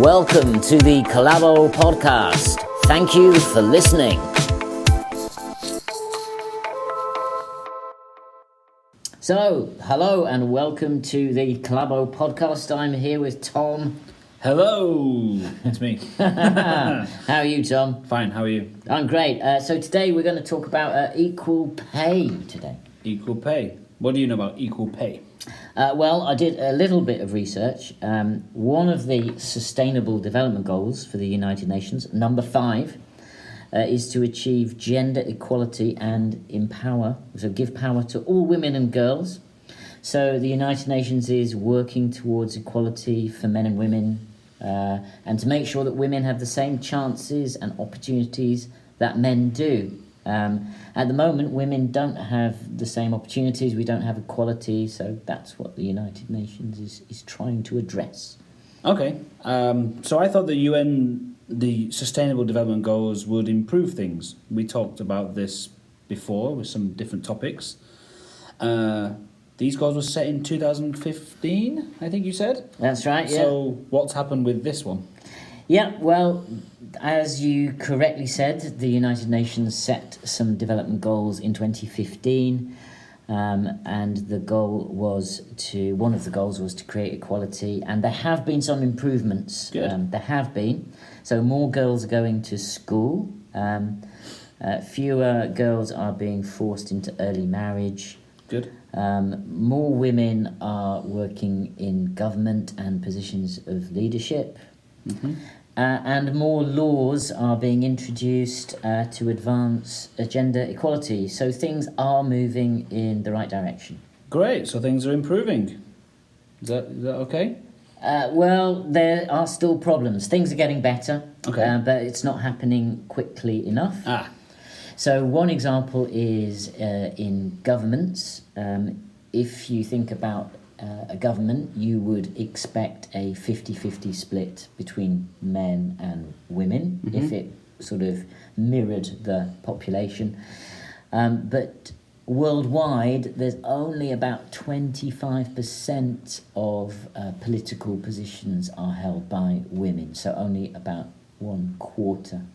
Welcome to the Collabo Podcast. Thank you for listening. So, hello and welcome to the Collabo Podcast. I'm here with Tom. Hello, it's me. How are you, Tom? Fine, how are you? I'm great. So today we're going to talk about equal pay today. Equal pay. What do you know about equal pay? Well, I did a little bit of research. One of the Sustainable Development Goals for the United Nations, number 5, is to achieve gender equality and give power to all women and girls. So the United Nations is working towards equality for men and women and to make sure that women have the same chances and opportunities that men do. At the moment, women don't have the same opportunities. We don't have equality, so that's what the United Nations is trying to address. Okay, so I thought the UN, the Sustainable Development Goals would improve things. We talked about this before with some different topics. These goals were set in 2015, I think you said? That's right, yeah. So what's happened with this one? Yeah, well, as you correctly said, the United Nations set some development goals in 2015, and one of the goals was to create equality, and there have been some improvements. Good. There have been. So more girls are going to school, fewer girls are being forced into early marriage. Good. More women are working in government and positions of leadership. Mm-hmm. And more laws are being introduced to advance gender equality. So things are moving in the right direction. Great, so things are improving. Is that okay? Well, there are still problems. Things are getting better, Okay. but it's not happening quickly enough. So one example is in governments. If you think about a government, you would expect a 50-50 split between men and women, Mm-hmm. if it sort of mirrored the population. But worldwide, there's only about 25% of political positions are held by women, so only about 1/4.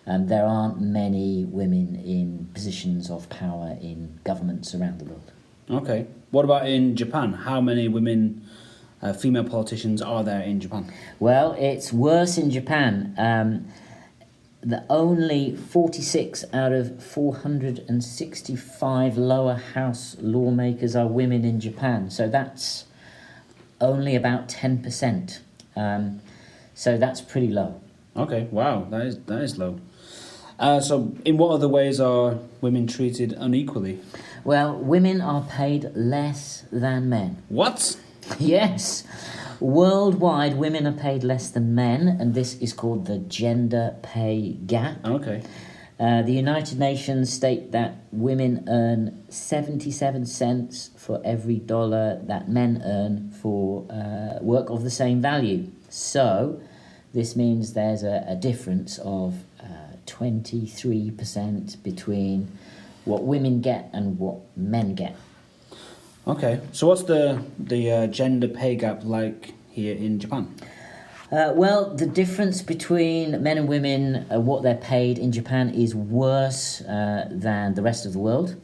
There aren't many women in positions of power in governments around the world. Okay. What about in Japan? How many women, female politicians are there in Japan? Well, it's worse in Japan. The only 46 out of 465 lower house lawmakers are women in Japan. So that's only about 10%. So that's pretty low. Okay, wow, that is low. So in what other ways are women treated unequally? Well, women are paid less than men. What? Yes. Worldwide, women are paid less than men, and this is called the gender pay gap. Okay. The United Nations state that women earn 77 cents for every dollar that men earn for work of the same value. So this means there's a difference of 23% between what women get and what men get. Okay, so what's the gender pay gap like here in Japan? Well, the difference between men and women, what they're paid in Japan is worse than the rest of the world.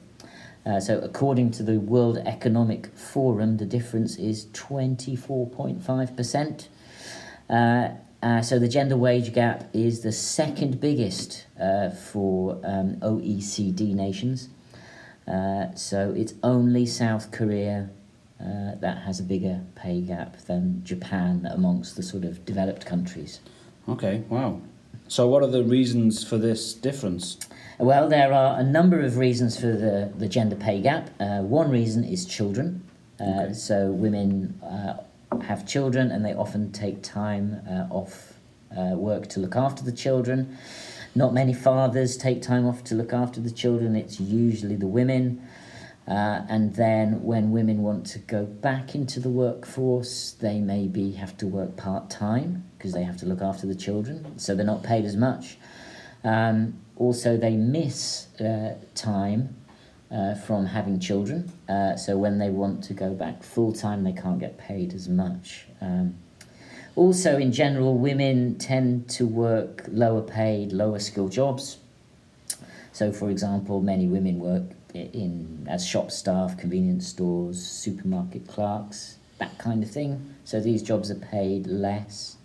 So according to the World Economic Forum, the difference is 24.5%. So the gender wage gap is the second biggest for OECD nations. So it's only South Korea that has a bigger pay gap than Japan amongst the sort of developed countries. Okay, wow. So what are the reasons for this difference? Well, there are a number of reasons for the gender pay gap. One reason is children. Okay. So women have children and they often take time off work to look after the children. Not many fathers take time off to look after the children. It's usually the women. And then when women want to go back into the workforce, they maybe have to work part-time because they have to look after the children, so they're not paid as much. Also, they miss time from having children, so when they want to go back full-time, they can't get paid as much. Also, in general, women tend to work lower paid, lower skilled jobs. So, for example, many women work as shop staff, convenience stores, supermarket clerks, that kind of thing. So these jobs are paid less.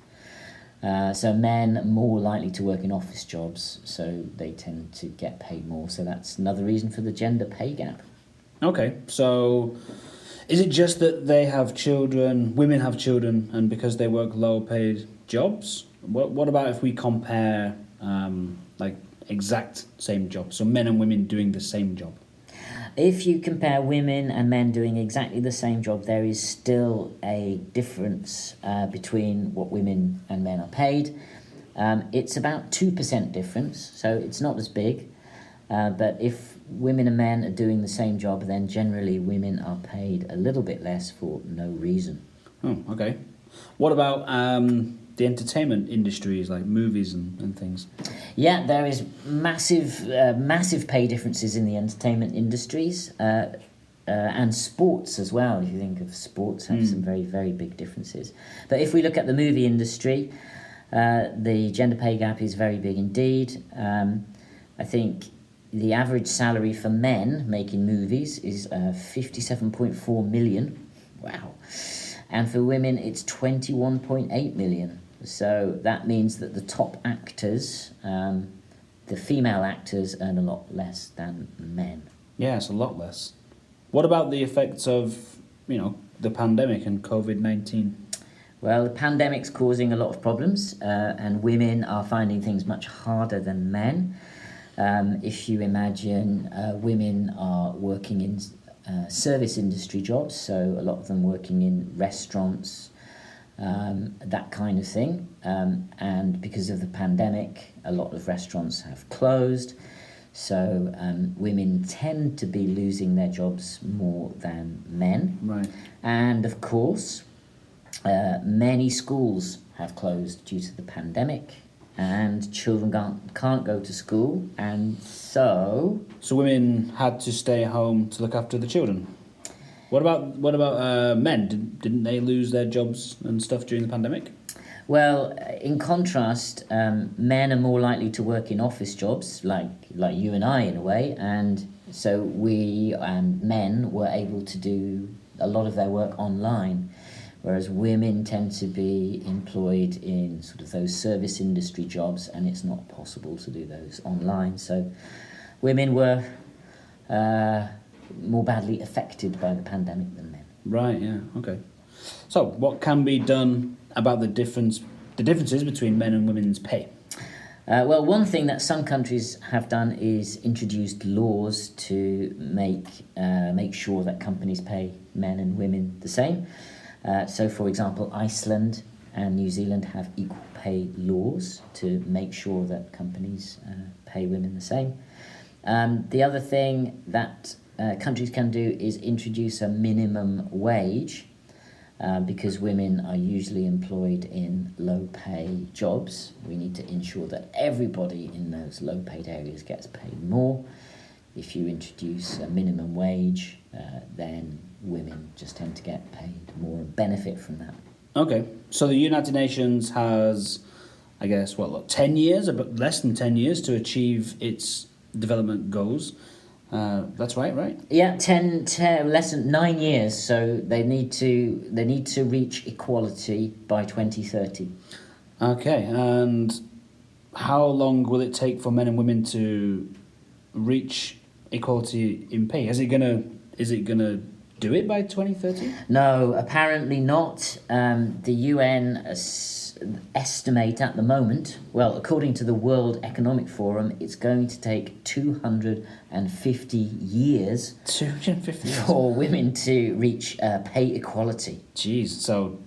So men are more likely to work in office jobs, so they tend to get paid more. So that's another reason for the gender pay gap. Okay, so is it just that they have children, women have children, and because they work lower paid jobs? What about if we compare like exact same jobs, so men and women doing the same job? If you compare women and men doing exactly the same job, there is still a difference between what women and men are paid. It's about 2% difference, so it's not as big. But if women and men are doing the same job, then generally women are paid a little bit less for no reason. Oh, okay. What about the entertainment industries, like movies and things? Yeah, there is massive pay differences in the entertainment industries and sports as well. If you think of sports, have some very, very big differences. But if we look at the movie industry, the gender pay gap is very big indeed. I think the average salary for men making movies is 57.4 million. Wow. And for women, it's 21.8 million. So that means that the top actors, the female actors, earn a lot less than men. Yeah, it's a lot less. What about the effects of, the pandemic and COVID-19? Well, the pandemic's causing a lot of problems, and women are finding things much harder than men. If you imagine women are working in service industry jobs, so a lot of them working in restaurants, that kind of thing. And because of the pandemic, a lot of restaurants have closed. So women tend to be losing their jobs more than men. Right. And of course, many schools have closed due to the pandemic, and children can't go to school, and so women had to stay home to look after the children. What about men? Didn't they lose their jobs and stuff during the pandemic? Well, in contrast, men are more likely to work in office jobs, like you and I in a way, and so we and men were able to do a lot of their work online, whereas women tend to be employed in sort of those service industry jobs, and it's not possible to do those online. So women were more badly affected by the pandemic than men. Right, yeah, okay. So what can be done about the differences between men and women's pay? Well, one thing that some countries have done is introduced laws to make sure that companies pay men and women the same. So, for example, Iceland and New Zealand have equal pay laws to make sure that companies pay women the same. The other thing that countries can do is introduce a minimum wage, because women are usually employed in low-pay jobs. We need to ensure that everybody in those low-paid areas gets paid more. If you introduce a minimum wage, then women just tend to get paid more and benefit from that. Okay, so the United Nations has, I guess, 10 years, about less than 10 years to achieve its development goals. That's right? Yeah, 10 less than 9 years. So they need to reach equality by 2030. Okay, and how long will it take for men and women to reach equality in pay? Is it gonna do it by 2030? No, apparently not. The UN estimate at the moment, well, according to the World Economic Forum, it's going to take 250 years 250 years for women to reach pay equality. Jeez, so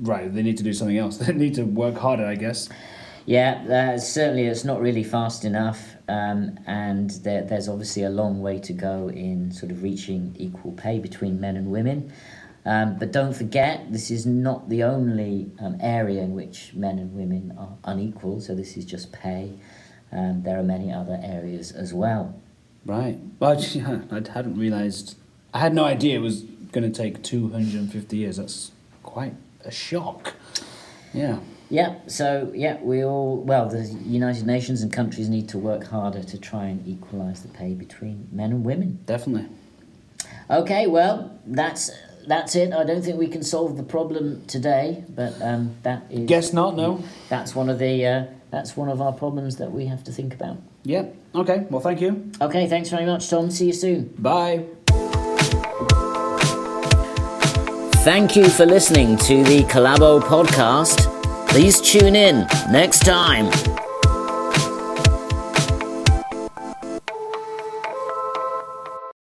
right, they need to do something else. They need to work harder, I guess. Yeah, certainly it's not really fast enough, and there's obviously a long way to go in sort of reaching equal pay between men and women. But don't forget, this is not the only area in which men and women are unequal, so this is just pay. There are many other areas as well. Right. Well, I hadn't realised, I had no idea it was going to take 250 years. That's quite a shock. Yeah. Yeah, so, the United Nations and countries need to work harder to try and equalise the pay between men and women. Definitely. Okay, well, that's it. I don't think we can solve the problem today, but that is... Guess not, no. That's one of our problems that we have to think about. Yeah, okay, well, thank you. Okay, thanks very much, Tom. See you soon. Bye. Thank you for listening to the Collabo Podcast. Please tune in next time.